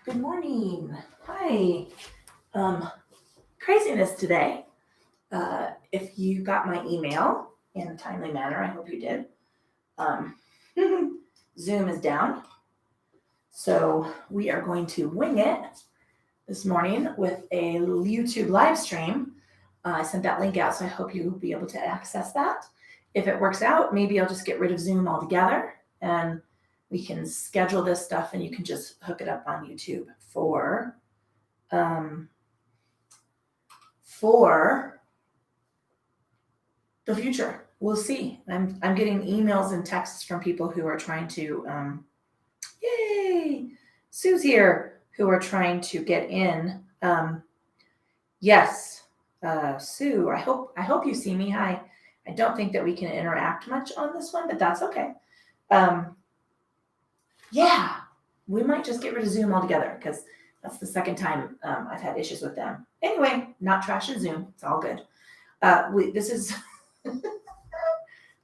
Good morning. Hi. Craziness today. If you got my email in a timely manner, I hope you did. Zoom is down. So we are going to wing it this morning with a YouTube live stream. I sent that link out, so I hope you'll be able to access that. If it works out, maybe I'll just get rid of Zoom altogether and we can schedule this stuff and you can just hook it up on YouTube for the future. We'll see. I'm getting emails and texts from people who are trying to, yay, Sue's here, who are trying to get in. Yes, Sue, I hope you see me. Hi. I don't think that we can interact much on this one, but that's okay. Yeah, we might just get rid of Zoom altogether because that's the second time I've had issues with them. Anyway, not trashing Zoom. It's all good. This is,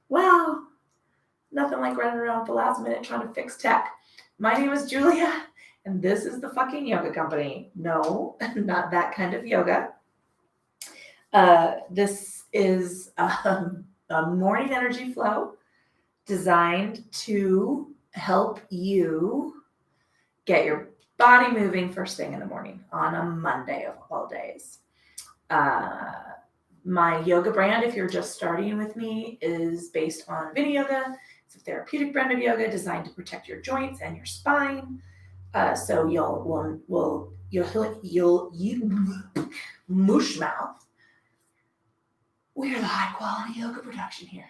wow, nothing like running around at the last minute trying to fix tech. My name is Julia, and this is the fucking yoga company. No, not that kind of yoga. This is a morning energy flow designed to help you get your body moving first thing in the morning on a Monday of all days. My yoga brand, if you're just starting with me, is based on Vini Yoga. It's a therapeutic brand of yoga designed to protect your joints and your spine. So you'll moosh mouth. We're the high quality yoga production here.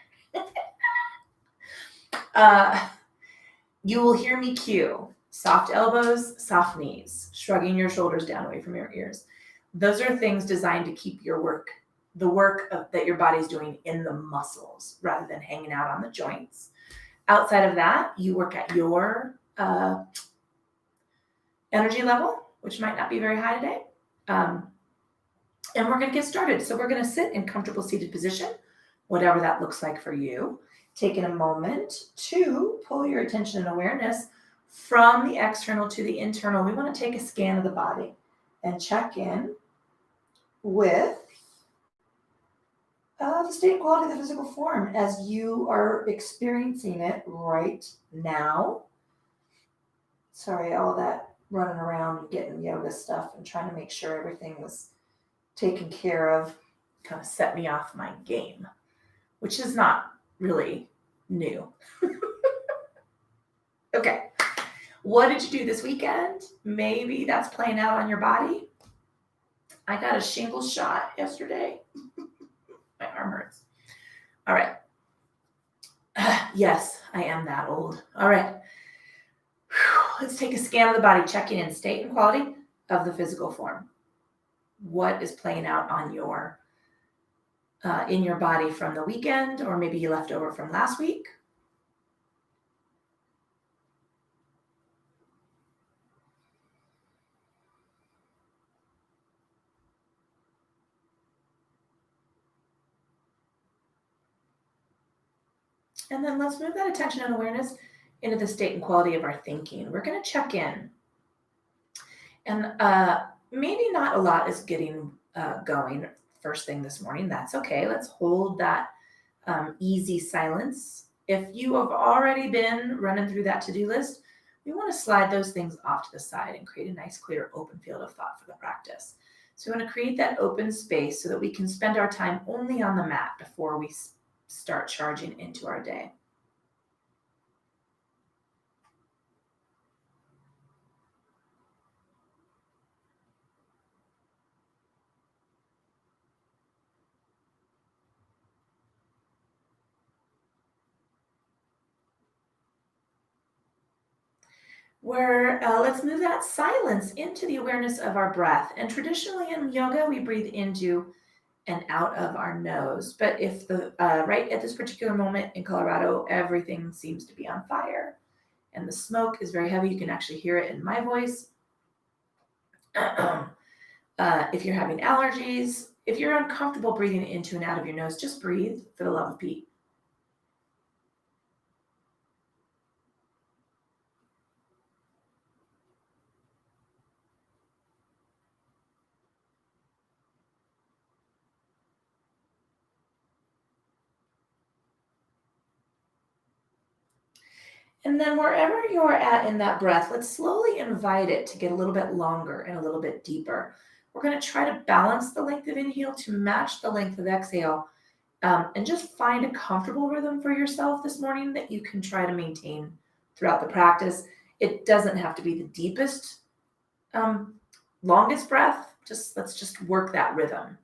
You will hear me cue soft elbows, soft knees, shrugging your shoulders down away from your ears. Those are things designed to keep the work that your body's doing in the muscles rather than hanging out on the joints. Outside of that, you work at your energy level, which might not be very high today. And we're going to get started. So we're going to sit in comfortable seated position, whatever that looks like for you. Taking a moment to pull your attention and awareness from the external to the internal. We want to take a scan of the body and check in with the state and quality of the physical form as you are experiencing it right now. Sorry, all that running around getting yoga stuff and trying to make sure everything was taken care of kind of set me off my game, which is not really new. Okay. What did you do this weekend? Maybe that's playing out on your body. I got a shingles shot yesterday. My arm hurts. All right. Yes, I am that old. All right. Let's take a scan of the body, checking in state and quality of the physical form. What is playing out on your in your body from the weekend, or maybe you left over from last week? And then let's move that attention and awareness into the state and quality of our thinking. We're going to check in. And maybe not a lot is getting going first thing this morning. That's okay. Let's hold that easy silence. If you have already been running through that to-do list, we want to slide those things off to the side and create a nice, clear, open field of thought for the practice. So we want to create that open space so that we can spend our time only on the mat before we start charging into our day. Let's move that silence into the awareness of our breath. And traditionally in yoga, we breathe into and out of our nose. But if right at this particular moment in Colorado, everything seems to be on fire and the smoke is very heavy. You can actually hear it in my voice. If you're having allergies, if you're uncomfortable breathing into and out of your nose, just breathe for the love of Pete. And then wherever you're at in that breath, let's slowly invite it to get a little bit longer and a little bit deeper. We're going to try to balance the length of inhale to match the length of exhale, and just find a comfortable rhythm for yourself this morning that you can try to maintain throughout the practice. It doesn't have to be the deepest, longest breath. Let's just work that rhythm.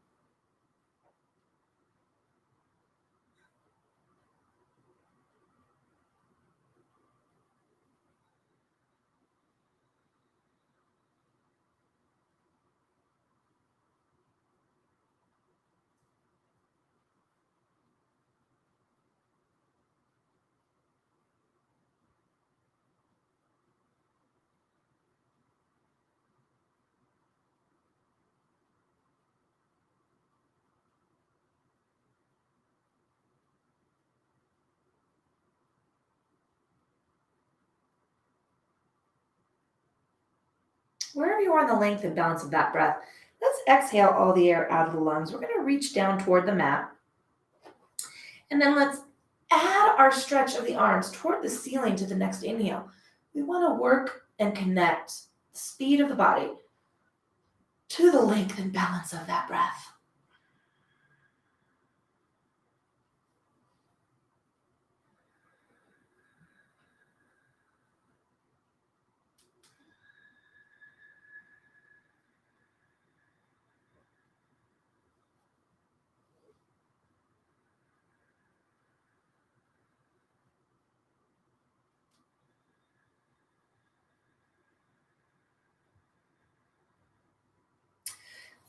Wherever you are in the length and balance of that breath, let's exhale all the air out of the lungs. We're going to reach down toward the mat. And then let's add our stretch of the arms toward the ceiling to the next inhale. We want to work and connect the speed of the body to the length and balance of that breath.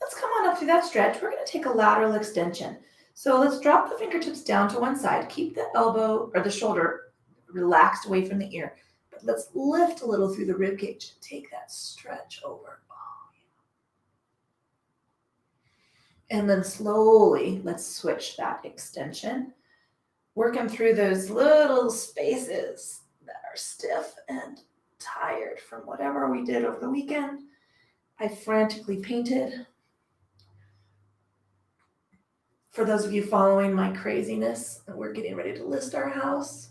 Let's come on up through that stretch. We're going to take a lateral extension. So let's drop the fingertips down to one side. Keep the elbow or the shoulder relaxed away from the ear. But let's lift a little through the rib cage and take that stretch over. And then slowly, let's switch that extension. Working through those little spaces that are stiff and tired from whatever we did over the weekend. I frantically painted. For those of you following my craziness, we're getting ready to list our house.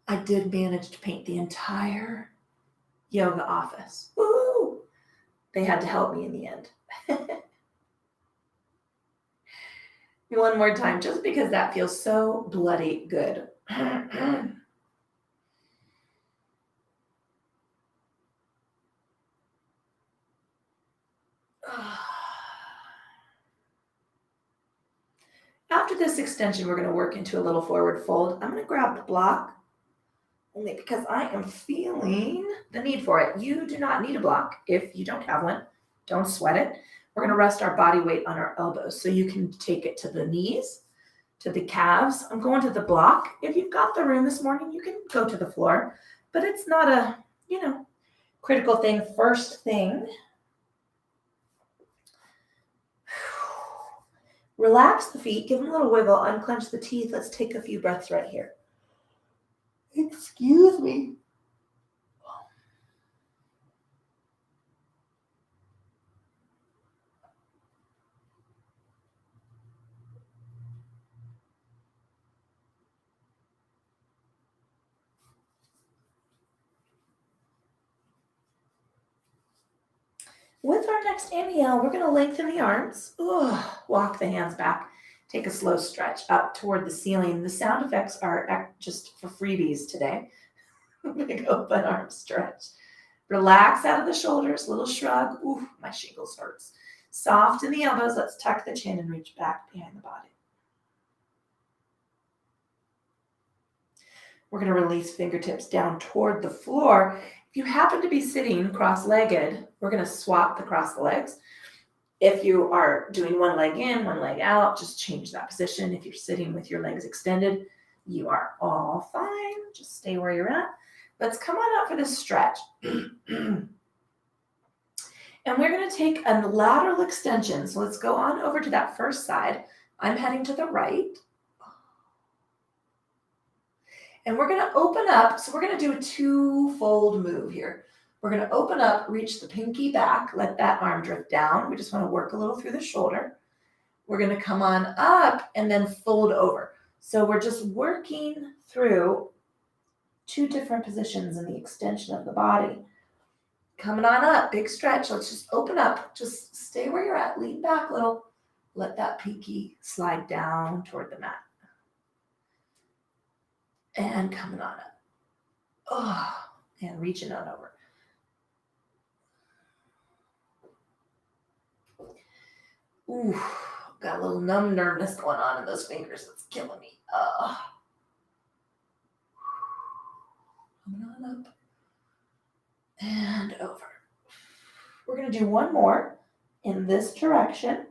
I did manage to paint the entire yoga office. Woo! They had to help me in the end. One more time, just because that feels so bloody good. After this extension, we're going to work into a little forward fold. I'm going to grab the block only because I am feeling the need for it. You do not need a block if you don't have one. Don't sweat it. We're going to rest our body weight on our elbows so you can take it to the knees, to the calves. I'm going to the block. If you've got the room this morning, you can go to the floor, but it's not a, critical thing. First thing, relax the feet, give them a little wiggle, unclench the teeth. Let's take a few breaths right here. Excuse me. With our next inhale, we're going to lengthen the arms. Walk the hands back. Take a slow stretch up toward the ceiling. The sound effects are just for freebies today. Big open arm stretch. Relax out of the shoulders, little shrug. Ooh, my shingles hurts. Soft in the elbows. Let's tuck the chin and reach back behind the body. We're going to release fingertips down toward the floor. If you happen to be sitting cross-legged, we're going to swap across the legs. If you are doing one leg in, one leg out, just change that position. If you're sitting with your legs extended, you are all fine. Just stay where you're at. Let's come on up for this stretch. And we're going to take a lateral extension. So let's go on over to that first side. I'm heading to the right. And we're going to open up. So we're going to do a two-fold move here. We're going to open up, reach the pinky back, let that arm drift down. We just want to work a little through the shoulder. We're going to come on up and then fold over. So we're just working through two different positions in the extension of the body. Coming on up, big stretch. Let's just open up. Just stay where you're at. Lean back a little. Let that pinky slide down toward the mat. And coming on up. Oh, and reaching on over. Ooh, got a little numb nervousness going on in those fingers. It's killing me. Coming on up and over. We're going to do one more in this direction.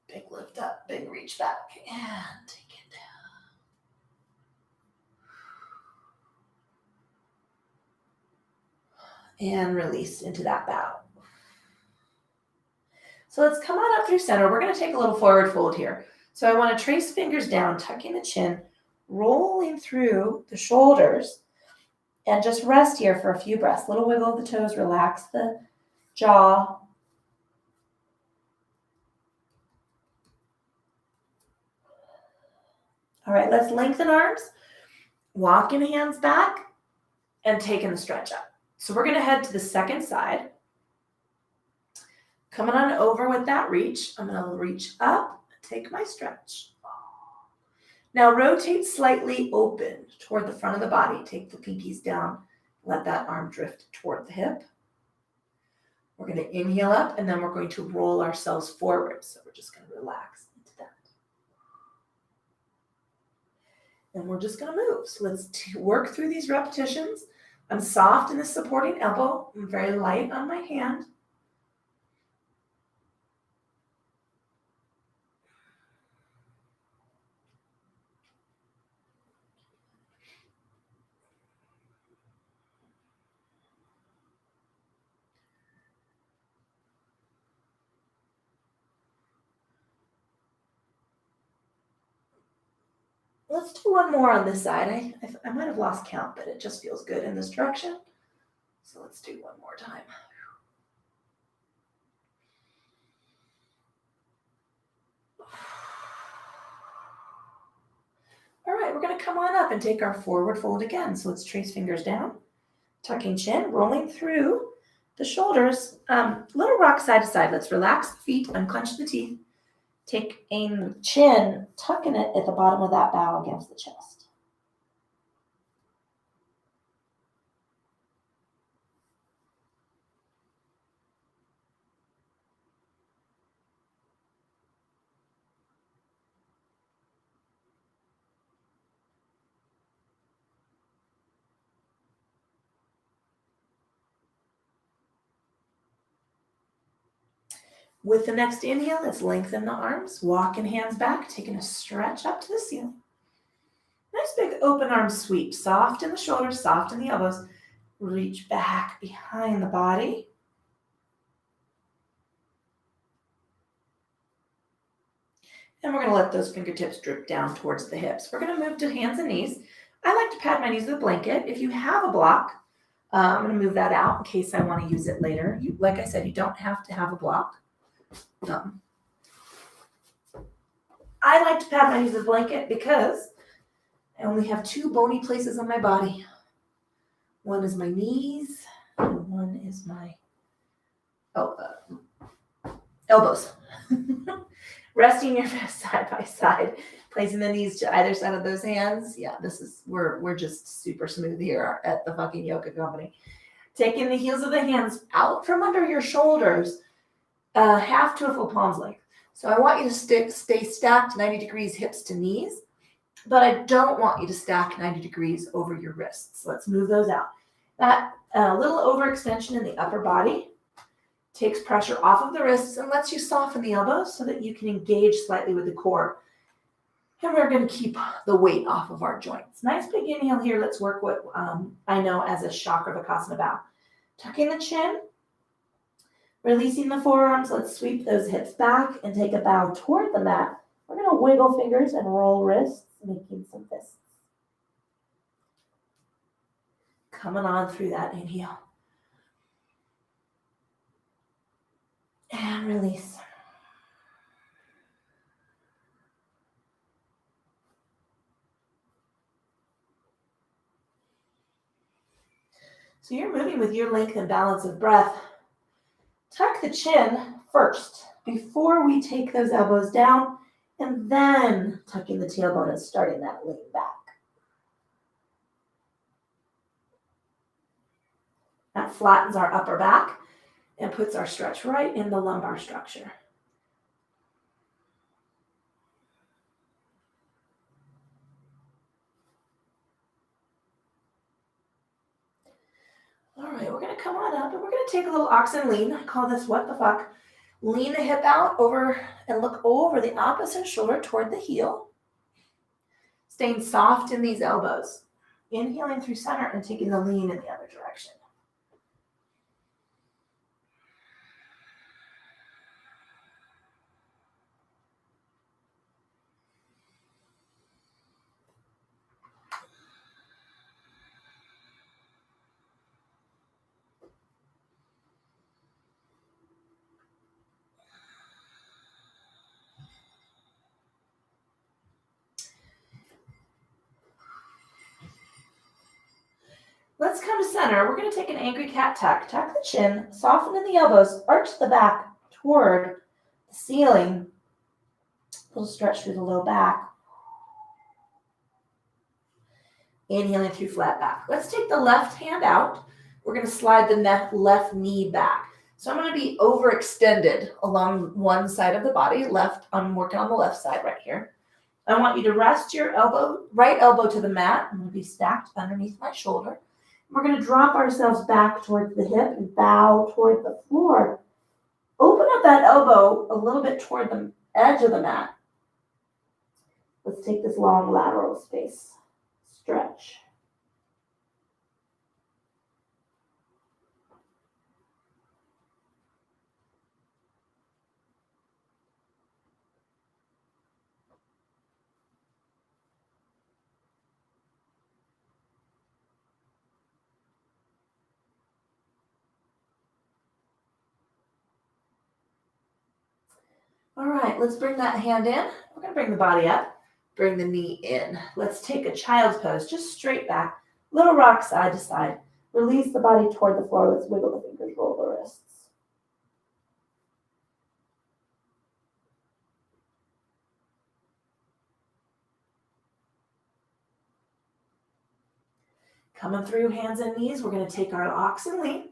Big lift up, big reach back, and take it down. And release into that bow. So let's come on up through center. We're going to take a little forward fold here. So I want to trace fingers down, tucking the chin, rolling through the shoulders, and just rest here for a few breaths. Little wiggle of the toes, relax the jaw. All right, let's lengthen arms, walking hands back, and taking the stretch up. So we're going to head to the second side. Coming on over with that reach, I'm going to reach up, take my stretch. Now rotate slightly open toward the front of the body. Take the pinkies down, let that arm drift toward the hip. We're going to inhale up, and then we're going to roll ourselves forward. So we're just going to relax into that. And we're just going to move. So let's work through these repetitions. I'm soft in the supporting elbow. I'm very light on my hand. Let's do one more on this side. I might have lost count, but it just feels good in this direction. So let's do one more time. All right, we're going to come on up and take our forward fold again. So let's trace fingers down, tucking chin, rolling through the shoulders. Little rock side to side. Let's relax the feet, unclench the teeth. Take a chin, tucking it at the bottom of that bow against the chest. With the next inhale, let's lengthen the arms, walking hands back, taking a stretch up to the ceiling. Nice big open arm sweep, soft in the shoulders, soft in the elbows. Reach back behind the body. And we're going to let those fingertips drip down towards the hips. We're going to move to hands and knees. I like to pad my knees with a blanket. If you have a block, I'm going to move that out in case I want to use it later. Like I said, you don't have to have a block. I like to pad my knees with a blanket because I only have two bony places on my body. One is my knees, and one is my elbows. Resting your chest side by side, placing the knees to either side of those hands. Yeah, we're just super smooth here at the fucking yoga company. Taking the heels of the hands out from under your shoulders, half to a full palm's length. So I want you to stay stacked 90 degrees, hips to knees. but I don't want you to stack 90 degrees over your wrists. Let's move those out. That little overextension in the upper body takes pressure off of the wrists and lets you soften the elbows so that you can engage slightly with the core. And we're going to keep the weight off of our joints. Nice big inhale here. Let's work what I know as a Chakrabhakasana bow. Tucking the chin, releasing the forearms. Let's sweep those hips back and take a bow toward the mat. We're going to wiggle fingers and roll wrists, making some fists. Coming on through that inhale. And release. So you're moving with your length and balance of breath. Tuck the chin first before we take those elbows down, and then tucking the tailbone and starting that lean back. That flattens our upper back and puts our stretch right in the lumbar structure. All right, we're going to come on up and we're going to take a little oxen lean. I call this what the fuck. Lean the hip out over and look over the opposite shoulder toward the heel. Staying soft in these elbows. Inhaling through center and taking the lean in the other direction. Let's come to center. We're going to take an angry cat tuck. Tuck the chin, soften in the elbows, arch the back toward the ceiling. A little stretch through the low back. Inhaling through flat back. Let's take the left hand out. We're going to slide the left knee back. So I'm going to be overextended along one side of the body. I'm working on the left side right here. I want you to rest your right elbow to the mat. I'm going to be stacked underneath my shoulder. We're going to drop ourselves back towards the hip and bow toward the floor. Open up that elbow a little bit toward the edge of the mat. Let's take this long lateral space. Stretch. All right, let's bring that hand in. We're going to bring the body up. Bring the knee in. Let's take a child's pose, just straight back. Little rock side to side. Release the body toward the floor. Let's wiggle the fingers, roll the wrists. Coming through hands and knees, we're going to take our oxen lean.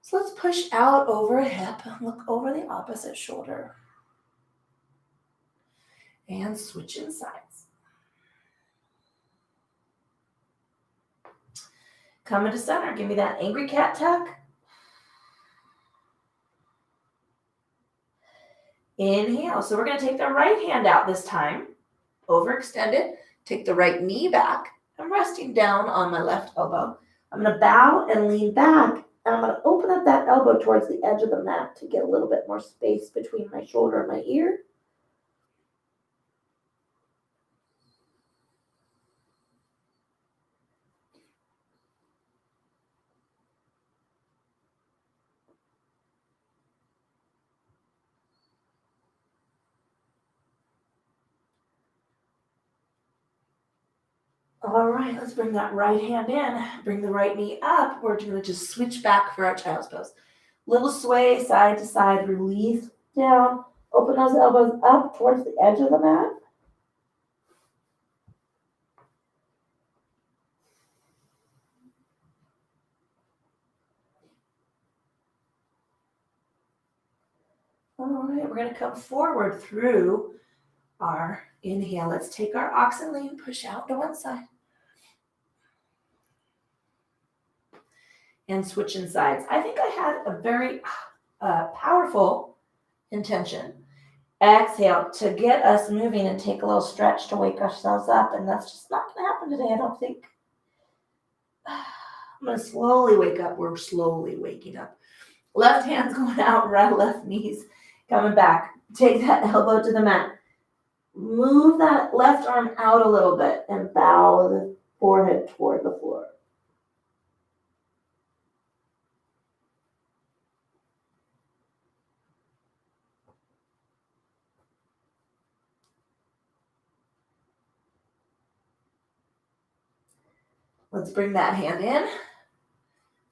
So let's push out over a hip and look over the opposite shoulder. And switching sides. Coming to center, give me that angry cat tuck. Inhale. So we're going to take the right hand out this time. Overextend it. Take the right knee back. I'm resting down on my left elbow. I'm going to bow and lean back. And I'm going to open up that elbow towards the edge of the mat to get a little bit more space between my shoulder and my ear. All right, let's bring that right hand in. Bring the right knee up. We're going to just switch back for our child's pose. Little sway side to side, release down. Open those elbows up towards the edge of the mat. All right, we're going to come forward through our inhale. Let's take our oxen lean, push out to one side. And switching sides. I think I had a very powerful intention. Exhale to get us moving and take a little stretch to wake ourselves up. And that's just not going to happen today, I don't think. I'm going to slowly wake up. We're slowly waking up. Left hand's going out, right, left knees coming back. Take that elbow to the mat. Move that left arm out a little bit and bow the forehead toward the floor. Let's bring that hand in.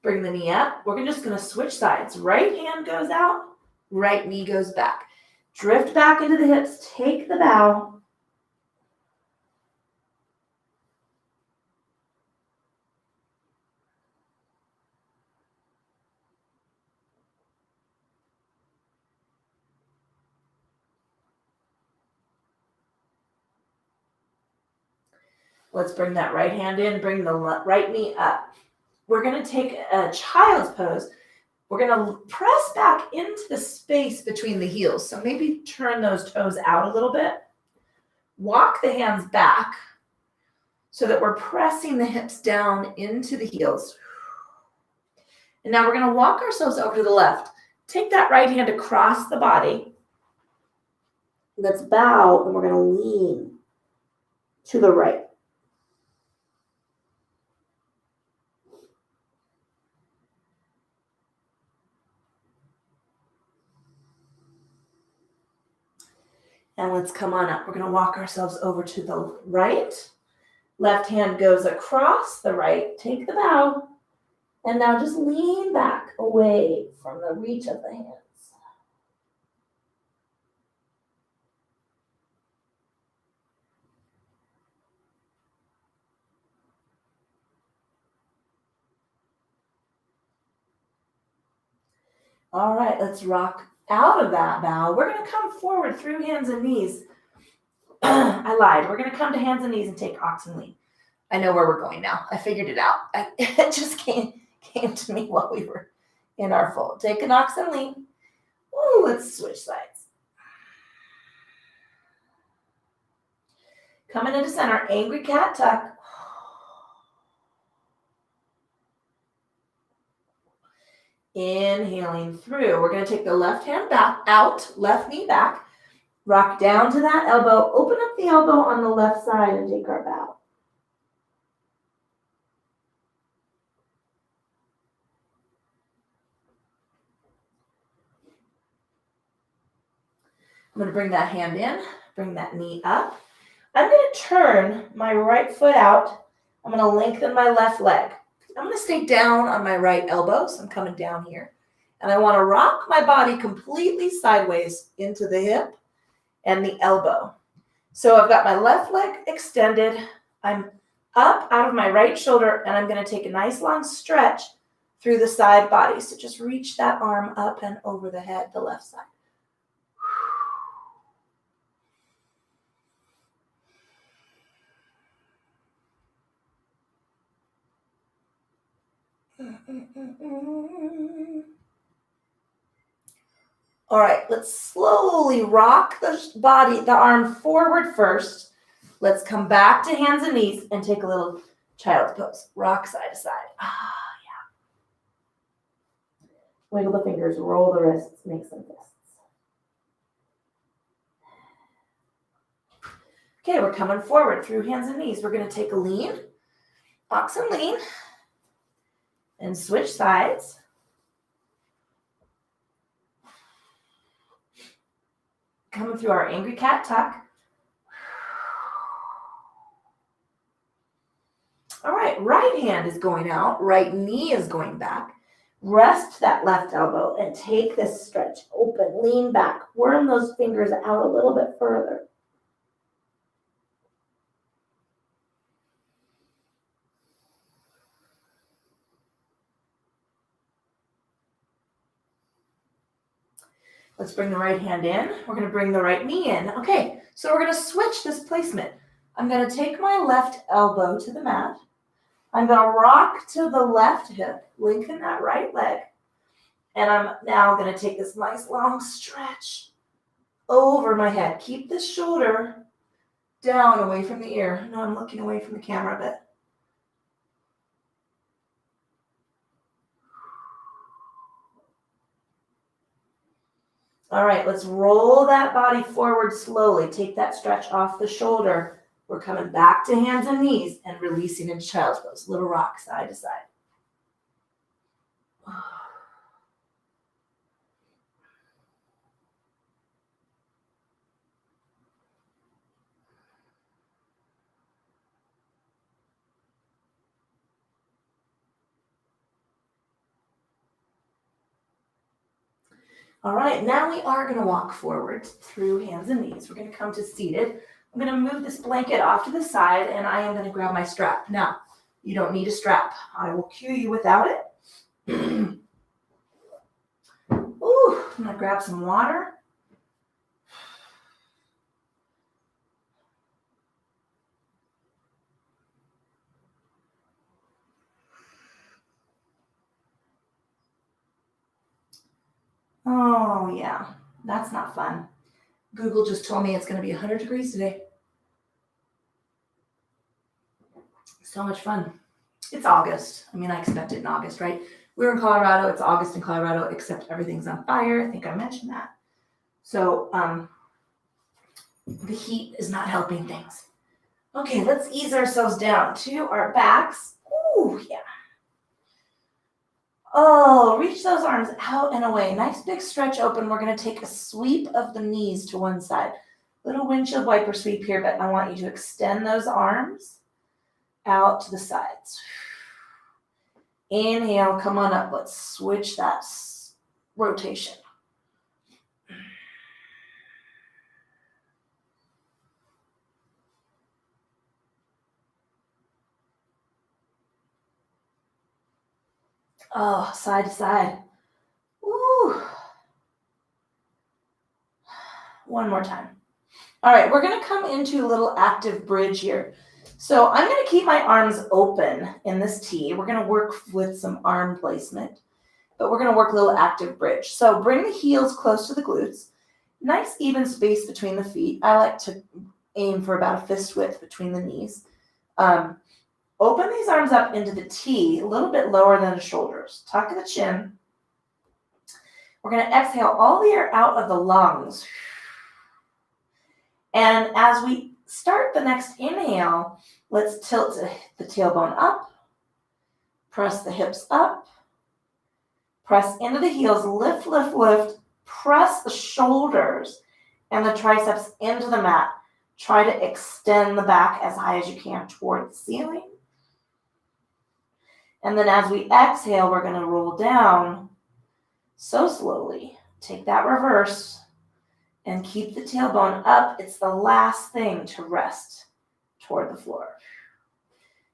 Bring the knee up. We're just going to switch sides. Right hand goes out, right knee goes back. Drift back into the hips. Take the bow. Let's bring that right hand in. Bring the right knee up. We're going to take a child's pose. We're going to press back into the space between the heels. So maybe turn those toes out a little bit. Walk the hands back so that we're pressing the hips down into the heels. And now we're going to walk ourselves over to the left. Take that right hand across the body. Let's bow and we're going to lean to the right. And let's come on up. We're going to walk ourselves over to the right. Left hand goes across the right. Take the bow. And now just lean back away from the reach of the hands. All right, let's rock out of that bow. We're going to come forward through hands and knees. I lied. We're going to come to hands and knees and take oxen lean. I know where we're going now. I figured it out. It just came to me while we were in our fold. Take an oxen lean. Ooh, let's switch sides. Coming into center, angry cat tuck. Inhaling through. We're going to take the left hand back out, left knee back. Rock down to that elbow. Open up the elbow on the left side and take our bow. I'm going to bring that hand in, bring that knee up. I'm going to turn my right foot out. I'm going to lengthen my left leg. I'm going to stay down on my right elbow, so I'm coming down here. And I want to rock my body completely sideways into the hip and the elbow. So I've got my left leg extended. I'm up out of my right shoulder, and I'm going to take a nice long stretch through the side body. So just reach that arm up and over the head, the left side. All right, let's slowly rock the body, the arm forward first. Let's come back to hands and knees and take a little child's pose. Rock side to side. Ah, yeah. Wiggle the fingers, roll the wrists, make some fists. Okay, we're coming forward through hands and knees. We're going to take a lean, oxen lean, and switch sides. Coming through our angry cat tuck. All right, right hand is going out, right knee is going back. Rest that left elbow and take this stretch open, lean back, worm those fingers out a little bit further. Let's bring the right hand in. We're going to bring the right knee in. Okay, so we're going to switch this placement. I'm going to take my left elbow to the mat. I'm going to rock to the left hip, lengthen that right leg. And I'm now going to take this nice long stretch over my head. Keep the shoulder down away from the ear. No, I'm looking away from the camera a bit. All right, let's roll that body forward slowly. Take that stretch off the shoulder. We're coming back to hands and knees and releasing into child's pose. Little rock side to side. All right, now we are going to walk forward through hands and knees. We're going to come to seated. I'm going to move this blanket off to the side, and I am going to grab my strap. Now, you don't need a strap. I will cue you without it. Ooh, I'm going to grab some water. Oh, yeah, that's not fun. Google just told me it's going to be 100 degrees today. So much fun. It's August. I mean, I expect it in August, right? We're in Colorado. It's August in Colorado, except everything's on fire. I think I mentioned that. So the heat is not helping things. Okay, let's ease ourselves down to our backs. Ooh, yeah. Oh, reach those arms out and away. Nice big stretch open. We're going to take a sweep of the knees to one side. Little windshield wiper sweep here, but I want you to extend those arms out to the sides. Inhale, come on up. Let's switch that rotation. Oh, side to side. Woo. One more time. All right, we're going to come into a little active bridge here. So I'm going to keep my arms open in this T. We're going to work with some arm placement, but we're going to work a little active bridge. So bring the heels close to the glutes. Nice even space between the feet. I like to aim for about a fist width between the knees. Open these arms up into the T, a little bit lower than the shoulders. Tuck the chin. We're going to exhale all the air out of the lungs. And as we start the next inhale, let's tilt the tailbone up. Press the hips up. Press into the heels. Lift, lift, lift. Press the shoulders and the triceps into the mat. Try to extend the back as high as you can toward the ceiling. And then as we exhale, we're going to roll down so slowly. Take that reverse and keep the tailbone up. It's the last thing to rest toward the floor.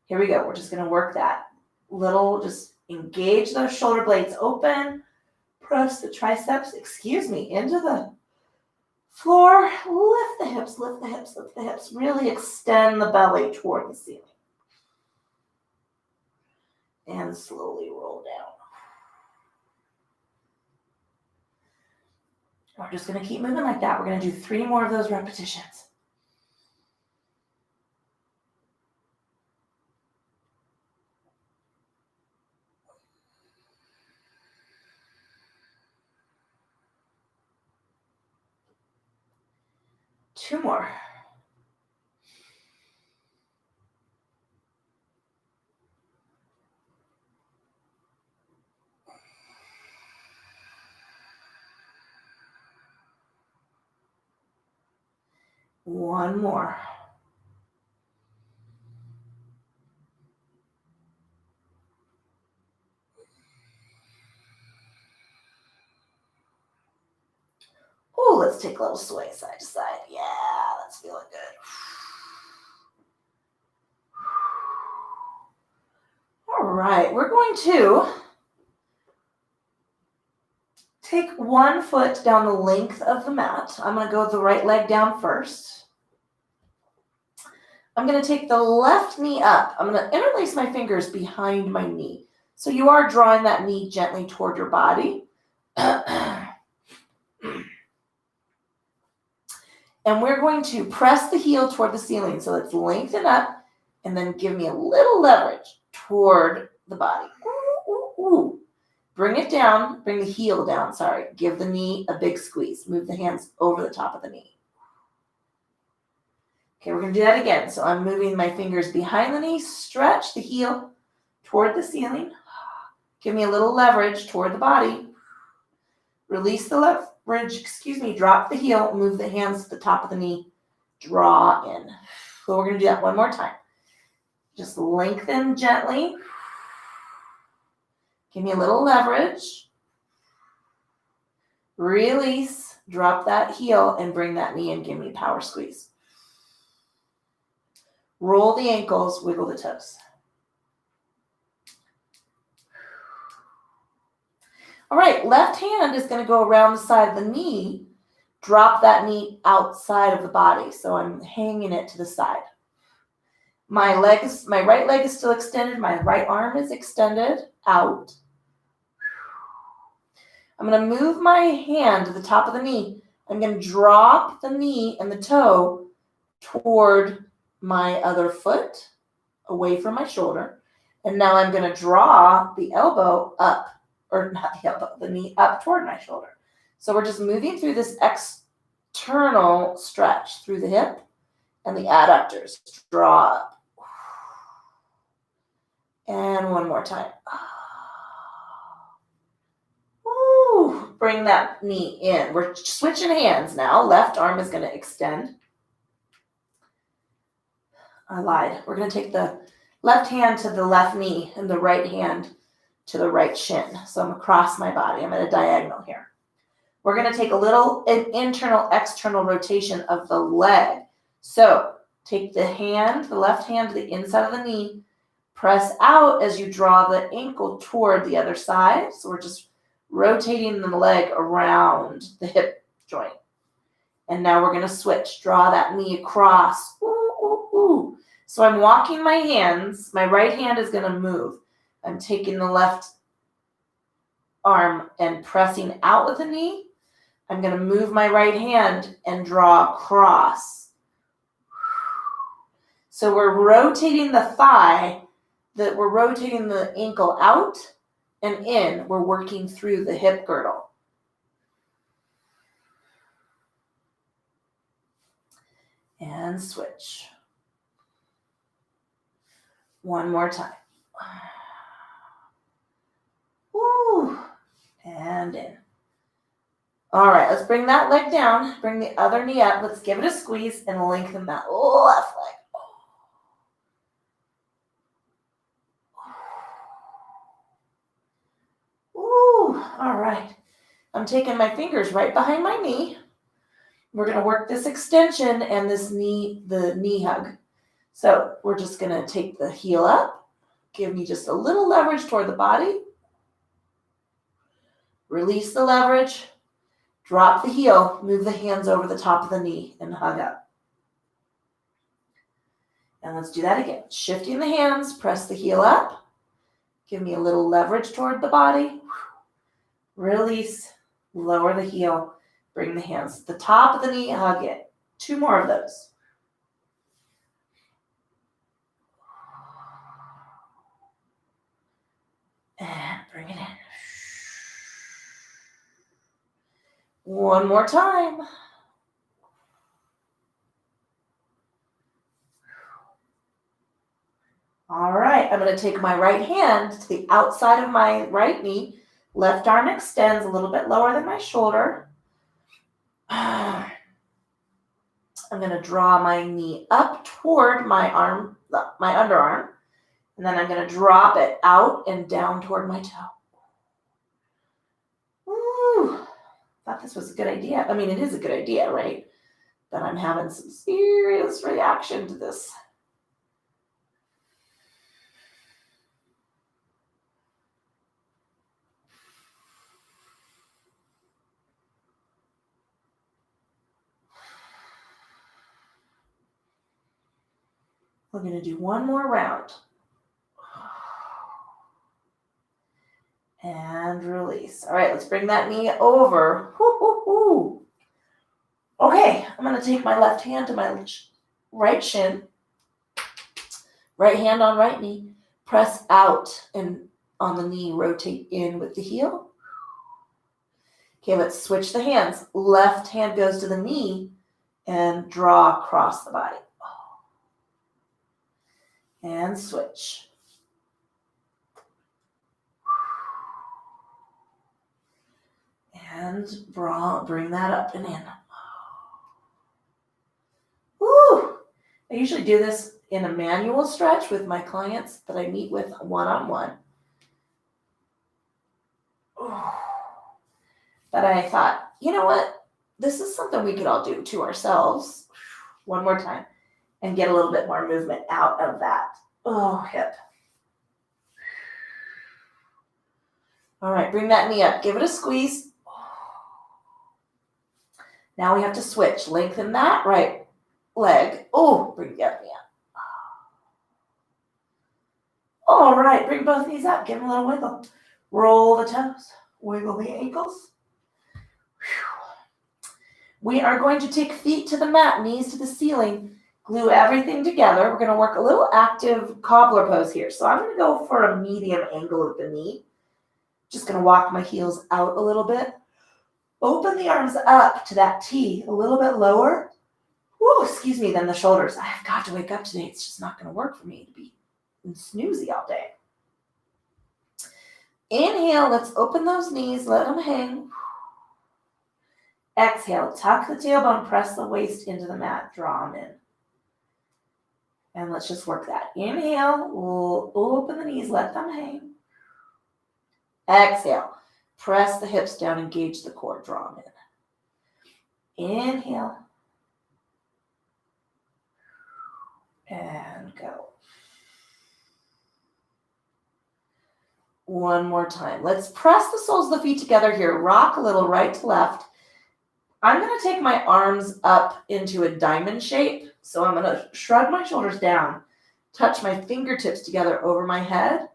Here we go. We're just going to work that little, just engage those shoulder blades open. Press the triceps, into the floor. Lift the hips, lift the hips, lift the hips. Really extend the belly toward the ceiling. And slowly roll down. We're just going to keep moving like that. We're going to do 3 more of those repetitions. Two more. One more. Oh, let's take a little sway side to side. Yeah, that's feeling good. All right, we're going to Take one foot down the length of the mat. I'm going to go with the right leg down first. I'm going to take the left knee up. I'm going to interlace my fingers behind my knee. So you are drawing that knee gently toward your body. And we're going to press the heel toward the ceiling. So let's lengthen up and then give me a little leverage toward the body. Ooh, ooh, ooh. Bring it down, bring the heel down, sorry. Give the knee a big squeeze. Move the hands over the top of the knee. Okay, we're going to do that again. So I'm moving my fingers behind the knee, stretch the heel toward the ceiling. Give me a little leverage toward the body. Release the leverage, drop the heel, move the hands to the top of the knee, draw in. So we're going to do that one more time. Just lengthen gently. Give me a little leverage. Release, drop that heel, and bring that knee in. Give me a power squeeze. Roll the ankles, wiggle the toes. All right, left hand is going to go around the side of the knee. Drop that knee outside of the body. So I'm hanging it to the side. My right leg is still extended. My right arm is extended out. I'm going to move my hand to the top of the knee. I'm going to drop the knee and the toe toward my other foot, away from my shoulder. And now I'm going to draw the elbow up, or not the elbow, the knee up toward my shoulder. So we're just moving through this external stretch through the hip and the adductors. Draw up. And one more time. Woo. Bring that knee in. We're switching hands now. Left arm is going to extend. I lied. We're going to take the left hand to the left knee and the right hand to the right shin. So I'm across my body. I'm at a diagonal here. We're going to take an internal, external rotation of the leg. So take the left hand to the inside of the knee. Press out as you draw the ankle toward the other side. So we're just rotating the leg around the hip joint. And now we're going to switch. Draw that knee across. Ooh, ooh, ooh. So I'm walking my hands. My right hand is going to move. I'm taking the left arm and pressing out with the knee. I'm going to move my right hand and draw across. So we're rotating the thigh, we're rotating the ankle out and in. We're working through the hip girdle. And switch. One more time. Woo. And in. All right, let's bring that leg down. Bring the other knee up. Let's give it a squeeze and lengthen that left leg. Ooh, all right. I'm taking my fingers right behind my knee. We're going to work this extension and the knee hug. So we're just going to take the heel up. Give me just a little leverage toward the body. Release the leverage. Drop the heel. Move the hands over the top of the knee and hug up. And let's do that again. Shifting the hands. Press the heel up. Give me a little leverage toward the body. Release. Lower the heel. Bring the hands to the top of the knee. Hug it. 2 more of those. And bring it in. One more time. All right, I'm going to take my right hand to the outside of my right knee. Left arm extends a little bit lower than my shoulder. I'm going to draw my knee up toward my underarm. And then I'm going to drop it out and down toward my toe. Woo. Thought this was a good idea. I mean, it is a good idea, right? But I'm having some serious reaction to this. We're going to do one more round. And release. All right, let's bring that knee over. Okay, I'm going to take my left hand to my right shin. Right hand on right knee. Press out and on the knee, rotate in with the heel. Okay, let's switch the hands. Left hand goes to the knee and draw across the body. And switch. And bring that up and in. Woo! I usually do this in a manual stretch with my clients that I meet with one-on-one. But I thought, you know what? This is something we could all do to ourselves. One more time. And get a little bit more movement out of that. Hip. All right, bring that knee up. Give it a squeeze. Now we have to switch. Lengthen that right leg. Bring the other knee up. All right, bring both knees up. Give them a little wiggle. Roll the toes. Wiggle the ankles. We are going to take feet to the mat, knees to the ceiling. Glue everything together. We're going to work a little active cobbler pose here. So I'm going to go for a medium angle of the knee. Just going to walk my heels out a little bit. Open the arms up to that T, a little bit lower. Than the shoulders. I've got to wake up today. It's just not going to work for me to be snoozy all day. Inhale, let's open those knees, let them hang. Exhale, tuck the tailbone, press the waist into the mat, draw them in. And let's just work that. Inhale, we'll open the knees, let them hang. Exhale, press the hips down, engage the core, draw them in. Inhale. And go. One more time. Let's press the soles of the feet together here. Rock a little right to left. I'm going to take my arms up into a diamond shape. So I'm going to shrug my shoulders down, touch my fingertips together over my head,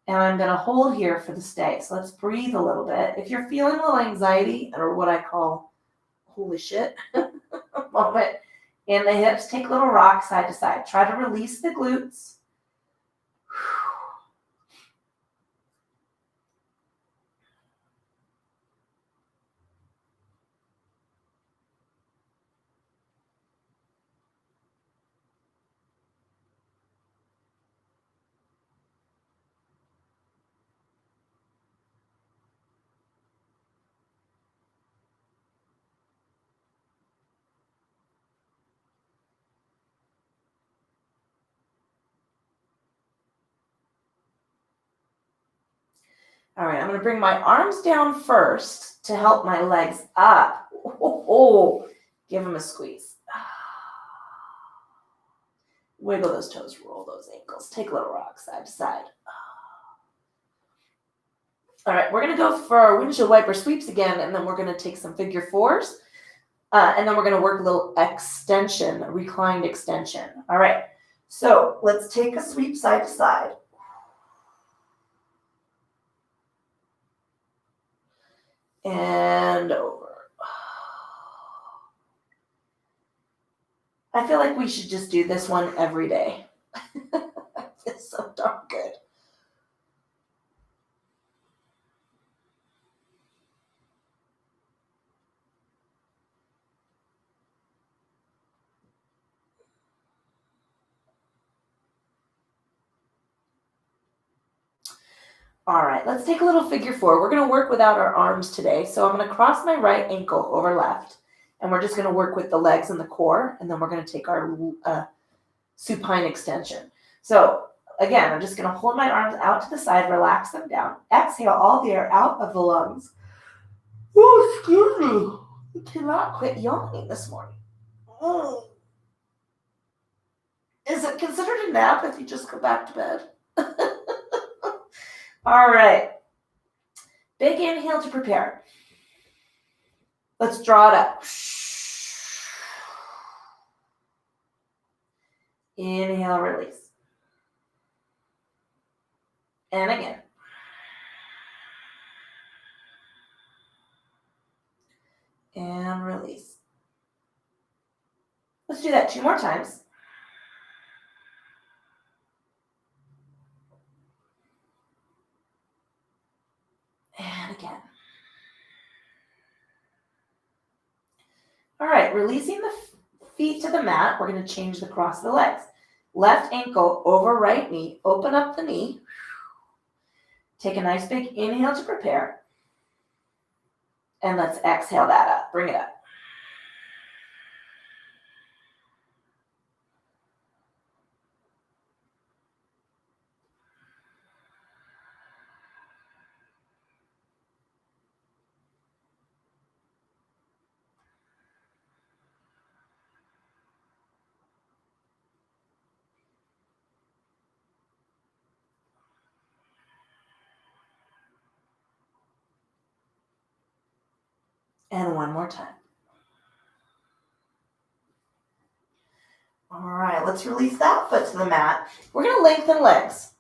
and I'm going to hold here for the stay. So let's breathe a little bit. If you're feeling a little anxiety, or what I call holy shit moment in the hips, take a little rock side to side. Try to release the glutes. All right, I'm going to bring my arms down first to help my legs up. Give them a squeeze. Wiggle those toes, roll those ankles. Take a little rock side to side. All right, we're going to go for our windshield wiper sweeps again, and then we're going to take some figure fours. And then we're going to work a little extension, reclined extension. All right, so let's take a sweep side to side. And over. I feel like we should just do this one every day. It's so darn good. All right, let's take a little figure four. We're going to work without our arms today. So I'm going to cross my right ankle over left, and we're just going to work with the legs and the core, and then we're going to take our supine extension. So again, I'm just going to hold my arms out to the side, relax them down. Exhale all the air out of the lungs. Oh, excuse me. You cannot quit yawning this morning. Is it considered a nap if you just go back to bed? All right. Big inhale to prepare. Let's draw it up. Inhale, release. And again. And release. Let's do that 2 more times. And again. All right, releasing the feet to the mat. We're going to change the cross of the legs. Left ankle over right knee. Open up the knee. Take a nice big inhale to prepare. And let's exhale that up. Bring it up. And one more time. All right, let's release that foot to the mat. We're going to lengthen legs.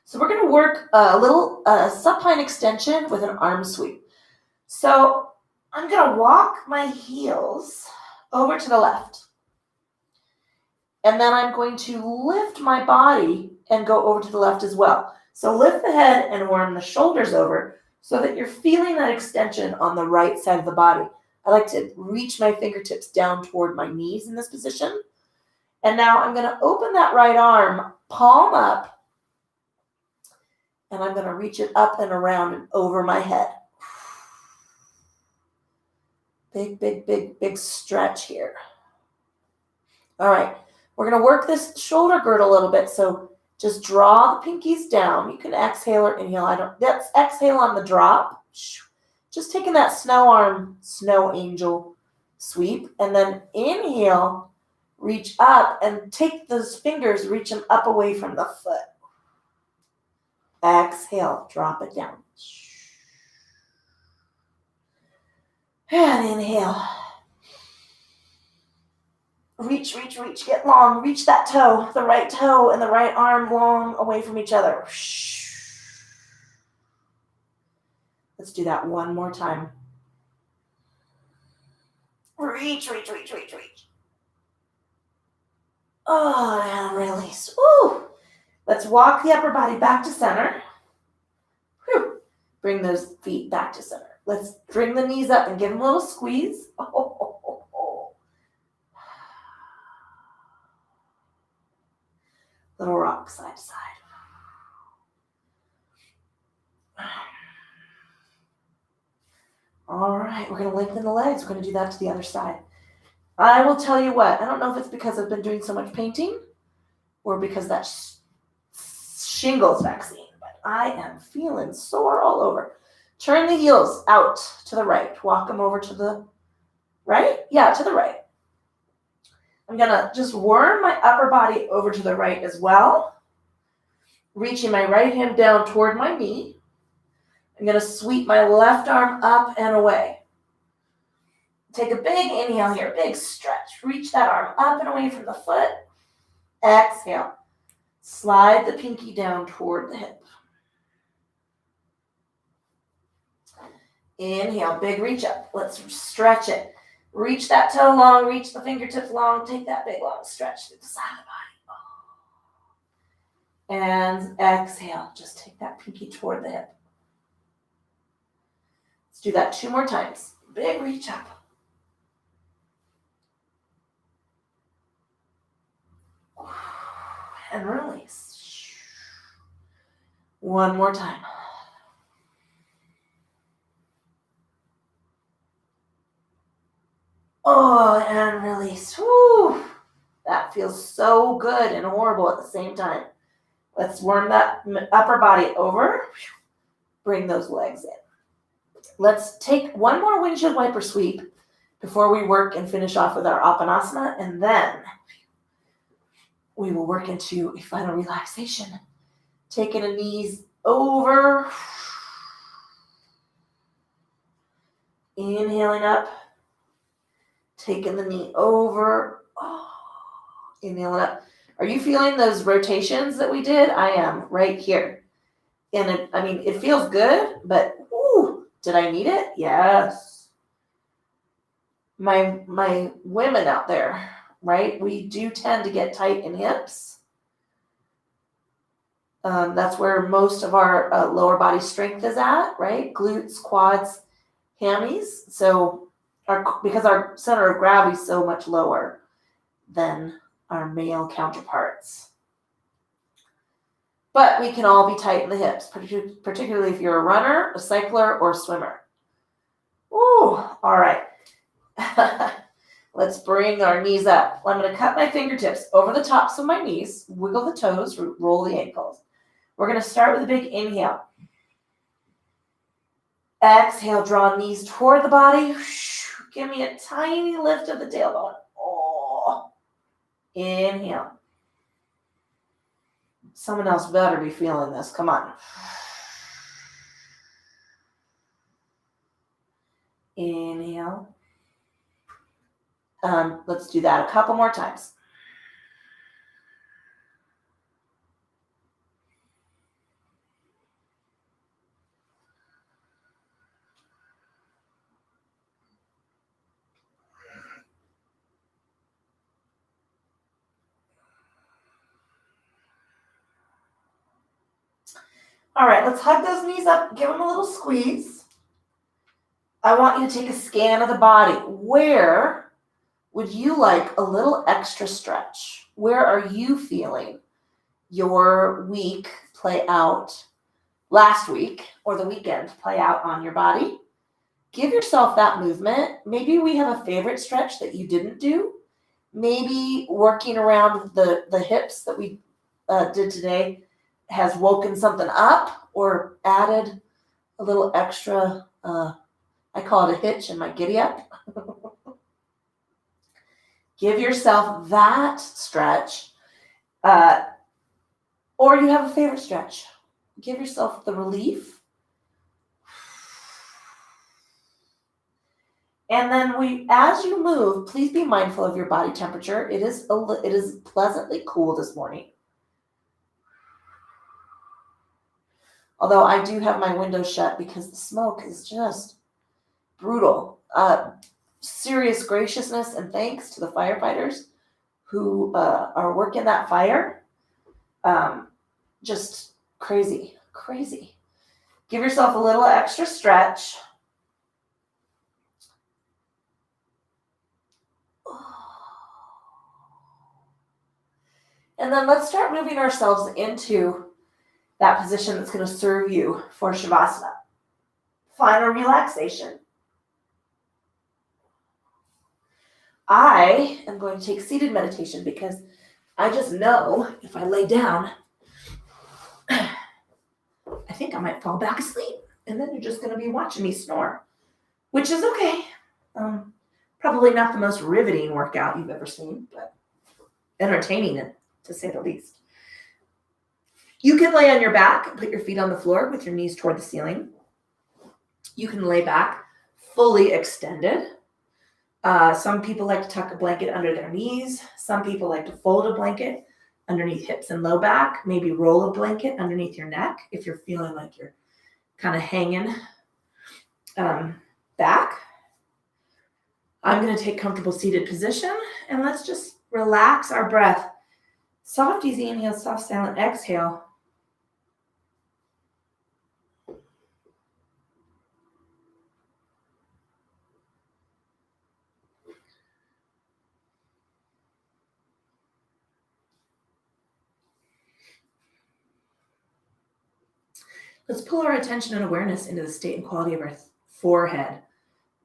So we're going to work a little supine extension with an arm sweep. So I'm going to walk my heels over to the left. And then I'm going to lift my body and go over to the left as well. So lift the head and worm the shoulders over so that you're feeling that extension on the right side of the body. I like to reach my fingertips down toward my knees in this position. And now I'm going to open that right arm, palm up, and I'm going to reach it up and around and over my head. Big, big, big, big stretch here. All right, we're going to work this shoulder girdle a little bit, so just draw the pinkies down. You can exhale or inhale. Let's exhale on the drop. Just taking that snow arm, snow angel sweep, and then inhale, reach up, and take those fingers, reach them up away from the foot. Exhale, drop it down. And inhale. Reach, reach, reach, get long. Reach that toe, the right toe and the right arm long away from each other. Let's do that one more time. Reach, reach, reach, reach, reach. Oh, and release. Woo! Let's walk the upper body back to center. Whew. Bring those feet back to center. Let's bring the knees up and give them a little squeeze. Little rock side to side. All right, we're going to lengthen the legs. We're going to do that to the other side. I will tell you what, I don't know if it's because I've been doing so much painting or because that shingles vaccine, but I am feeling sore all over. Turn the heels out to the right. Walk them over to the right. Yeah, to the right. I'm going to just worm my upper body over to the right as well. Reaching my right hand down toward my knee. I'm going to sweep my left arm up and away. Take a big inhale here, big stretch. Reach that arm up and away from the foot. Exhale. Slide the pinky down toward the hip. Inhale, big reach up. Let's stretch it. Reach that toe long, reach the fingertips long. Take that big long stretch through the side of the body. And exhale, just take that pinky toward the hip. Let's do that 2 more times. Big reach up. And release. 1 more time. Oh, and release. Woo! That feels so good and horrible at the same time. Let's worm that upper body over. Bring those legs in. Let's take 1 more windshield wiper sweep before we work and finish off with our Apanasana, and then we will work into a final relaxation. Taking the knees over. Inhaling up. Taking the knee over. Oh, Inhale it up. Are you feeling those rotations that we did? I am right here. And it feels good, but did I need it? Yes. My women out there, right? We do tend to get tight in hips. That's where most of our lower body strength is at, right? Glutes, quads, hammies. So because our center of gravity is so much lower than our male counterparts. But we can all be tight in the hips, particularly if you're a runner, a cycler, or a swimmer. Ooh, all right. Let's bring our knees up. I'm going to cut my fingertips over the tops of my knees, wiggle the toes, roll the ankles. We're going to start with a big inhale. Exhale, draw knees toward the body. Give me a tiny lift of the tailbone. Oh. Inhale. Someone else better be feeling this. Come on. Inhale. Let's do that a couple more times. All right, let's hug those knees up. Give them a little squeeze. I want you to take a scan of the body. Where would you like a little extra stretch? Where are you feeling your week play out last week or the weekend play out on your body? Give yourself that movement. Maybe we have a favorite stretch that you didn't do. Maybe working around the hips that we did today has woken something up or added a little extra, I call it a hitch in my giddy up. Give yourself that stretch. Or you have a favorite stretch. Give yourself the relief. And then as you move, please be mindful of your body temperature. It is pleasantly cool this morning. Although I do have my window shut because the smoke is just brutal. Serious graciousness and thanks to the firefighters who are working that fire. Just crazy. Give yourself a little extra stretch. And then let's start moving ourselves into that position that's going to serve you for Shavasana. Final relaxation. I am going to take seated meditation because I just know if I lay down, I think I might fall back asleep. And then you're just going to be watching me snore, which is okay. Probably not the most riveting workout you've ever seen, but entertaining, to say the least. You can lay on your back and put your feet on the floor with your knees toward the ceiling. You can lay back fully extended. Some people like to tuck a blanket under their knees. Some people like to fold a blanket underneath hips and low back. Maybe roll a blanket underneath your neck if you're feeling like you're kind of hanging back. I'm going to take comfortable seated position and let's just relax our breath. Soft, easy inhale, soft, silent exhale. Let's pull our attention and awareness into the state and quality of our forehead.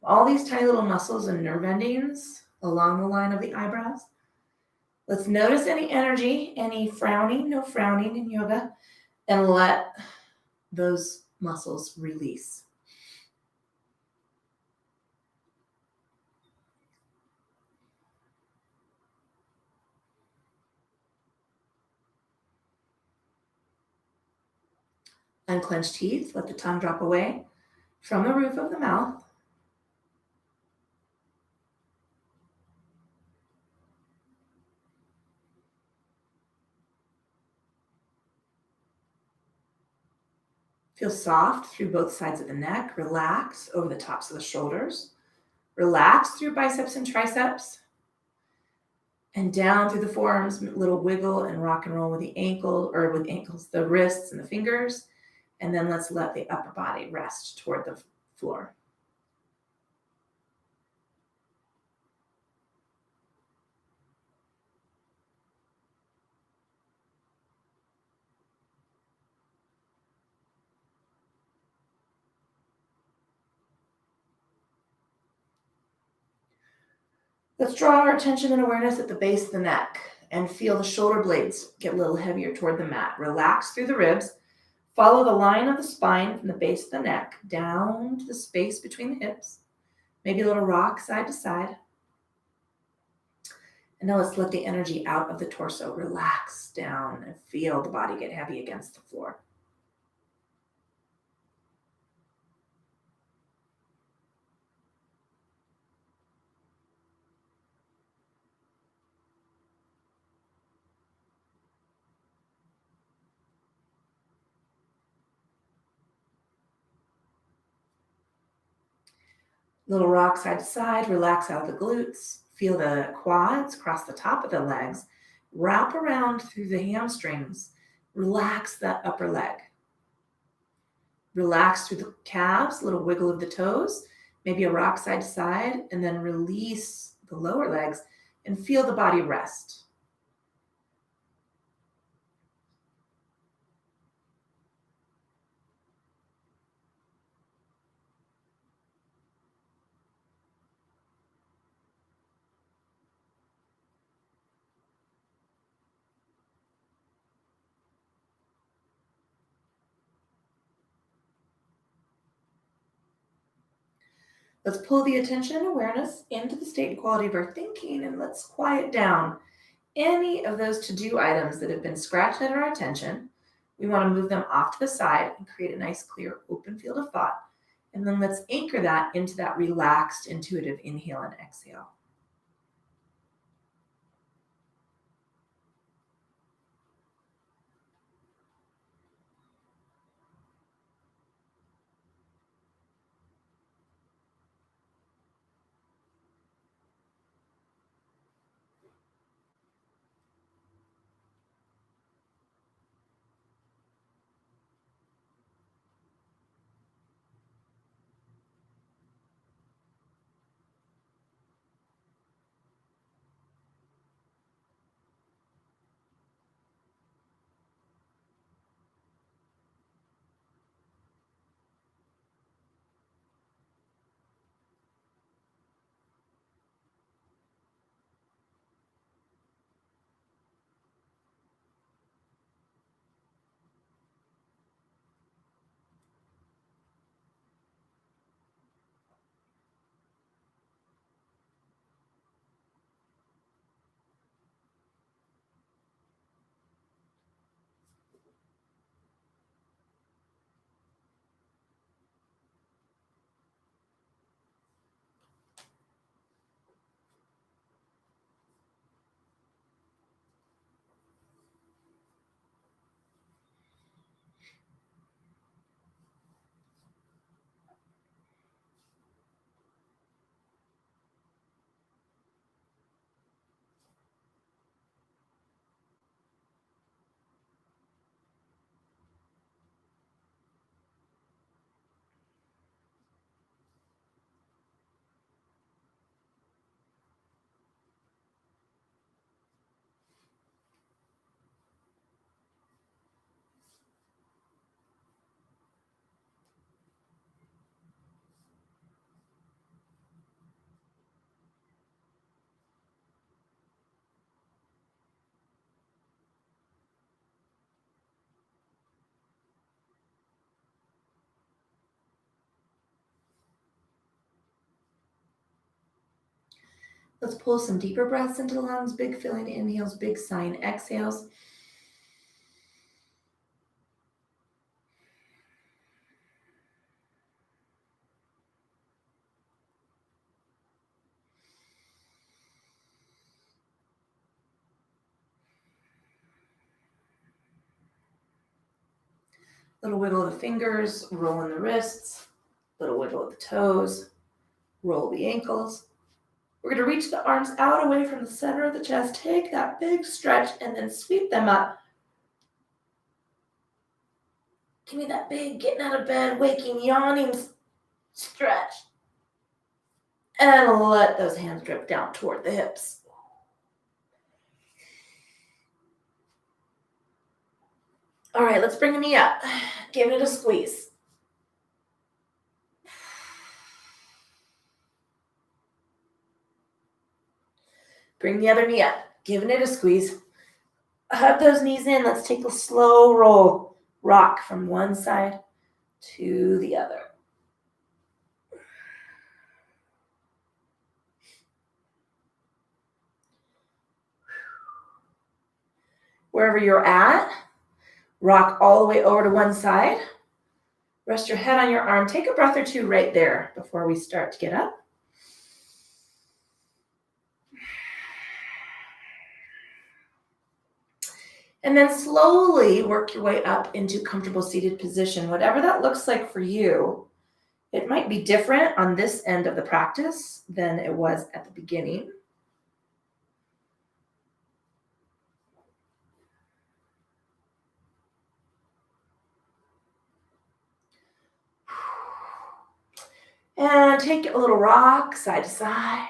All these tiny little muscles and nerve endings along the line of the eyebrows. Let's notice any energy, any frowning, no frowning in yoga, and let those muscles release. Unclench teeth, let the tongue drop away from the roof of the mouth. Feel soft through both sides of the neck. Relax over the tops of the shoulders. Relax through biceps and triceps. And down through the forearms, little wiggle and rock and roll with the ankles, the wrists and the fingers. And then let's let the upper body rest toward the floor. Let's draw our attention and awareness at the base of the neck and feel the shoulder blades get a little heavier toward the mat. Relax through the ribs. Follow the line of the spine from the base of the neck down to the space between the hips. Maybe a little rock side to side. And now let's let the energy out of the torso. Relax down and feel the body get heavy against the floor. Little rock side to side, relax out the glutes. Feel the quads cross the top of the legs. Wrap around through the hamstrings. Relax that upper leg. Relax through the calves, little wiggle of the toes, maybe a rock side to side, and then release the lower legs and feel the body rest. Let's pull the attention and awareness into the state and quality of our thinking, and let's quiet down any of those to-do items that have been scratching at our attention. We want to move them off to the side and create a nice, clear, open field of thought. And then let's anchor that into that relaxed, intuitive inhale and exhale. Let's pull some deeper breaths into the lungs, big filling inhales, big sighing exhales. Little wiggle of the fingers, roll in the wrists, little wiggle of the toes, roll the ankles. We're going to reach the arms out away from the center of the chest. Take that big stretch and then sweep them up. Give me that big getting out of bed, waking, yawning stretch. And let those hands drip down toward the hips. All right, let's bring the knee up. Give it a squeeze. Bring the other knee up, giving it a squeeze. Hug those knees in. Let's take a slow roll. Rock from one side to the other. Wherever you're at, rock all the way over to one side. Rest your head on your arm. Take a breath or two right there before we start to get up. And then slowly work your way up into comfortable seated position, whatever that looks like for you. It might be different on this end of the practice than it was at the beginning. And take a little rock side to side.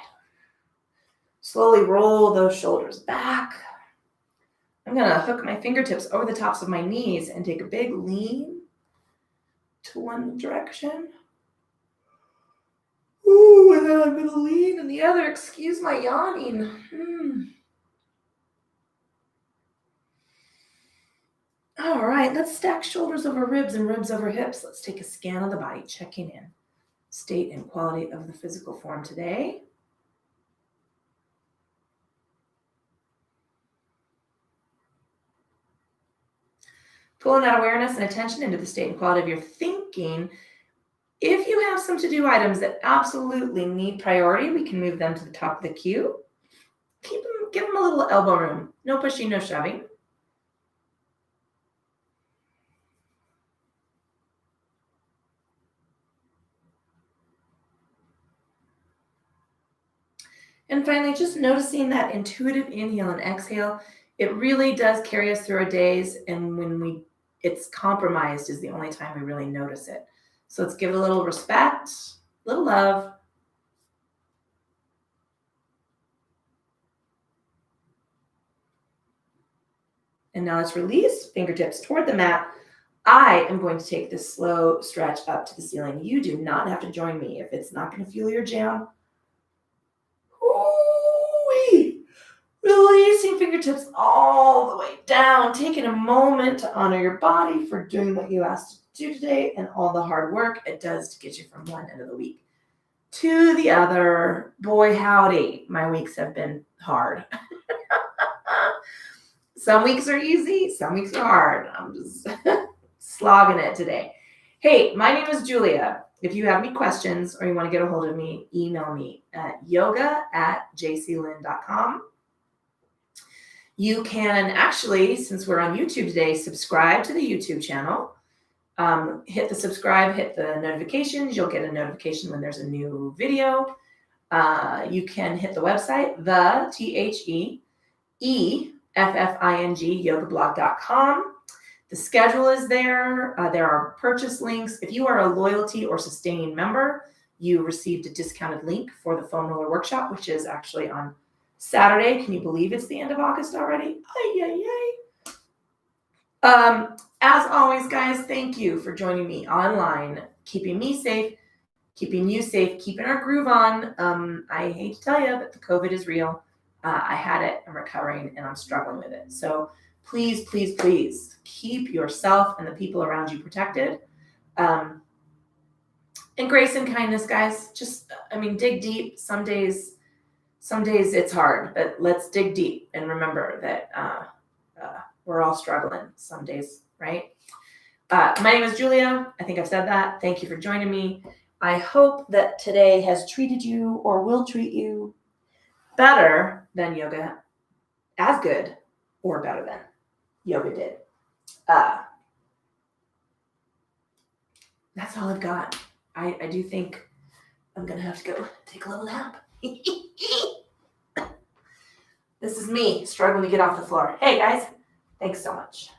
Slowly roll those shoulders back. I'm going to hook my fingertips over the tops of my knees and take a big lean to one direction. Ooh, and then I'm going to lean in the other. Excuse my yawning. All right, let's stack shoulders over ribs and ribs over hips. Let's take a scan of the body, checking in. State and quality of the physical form today. Pulling that awareness and attention into the state and quality of your thinking. If you have some to-do items that absolutely need priority, we can move them to the top of the queue. Give them a little elbow room. No pushing, no shoving. And finally, just noticing that intuitive inhale and exhale. It really does carry us through our days, and when it's compromised is the only time we really notice it. So let's give it a little respect, a little love. And now let's release, fingertips toward the mat. I am going to take this slow stretch up to the ceiling. You do not have to join me if it's not going to fuel your jam. Ooh-wee. Releasing fingertips all the way down, taking a moment to honor your body for doing what you asked to do today and all the hard work it does to get you from one end of the week to the other. Boy, howdy, my weeks have been hard. Some weeks are easy, some weeks are hard. I'm just slogging it today. Hey, my name is Julia. If you have any questions or you want to get a hold of me, email me at yoga@jclynn.com. You can actually, since we're on YouTube today, subscribe to the YouTube channel. Hit the subscribe, hit the notifications. You'll get a notification when there's a new video. You can hit the website, the THEEFFING yogablog.com. The schedule is there. There are purchase links. If you are a loyalty or sustaining member, you received a discounted link for the foam roller workshop, which is actually on Saturday. Can you believe it's the end of August already? As always, guys, thank you for joining me online, keeping me safe, keeping you safe, keeping our groove on. I hate to tell you, but the COVID is real. I had it, I'm recovering, and I'm struggling with it. So please, please, please keep yourself and the people around you protected. And grace and kindness, guys. Just, dig deep. Some days it's hard, but let's dig deep and remember that we're all struggling some days, right? My name is Julia. I think I've said that. Thank you for joining me. I hope that today has treated you or will treat you better than yoga, as good or better than yoga did. that's all I've got. I do think I'm gonna have to go take a little nap. This is me struggling to get off the floor. Hey guys, thanks so much.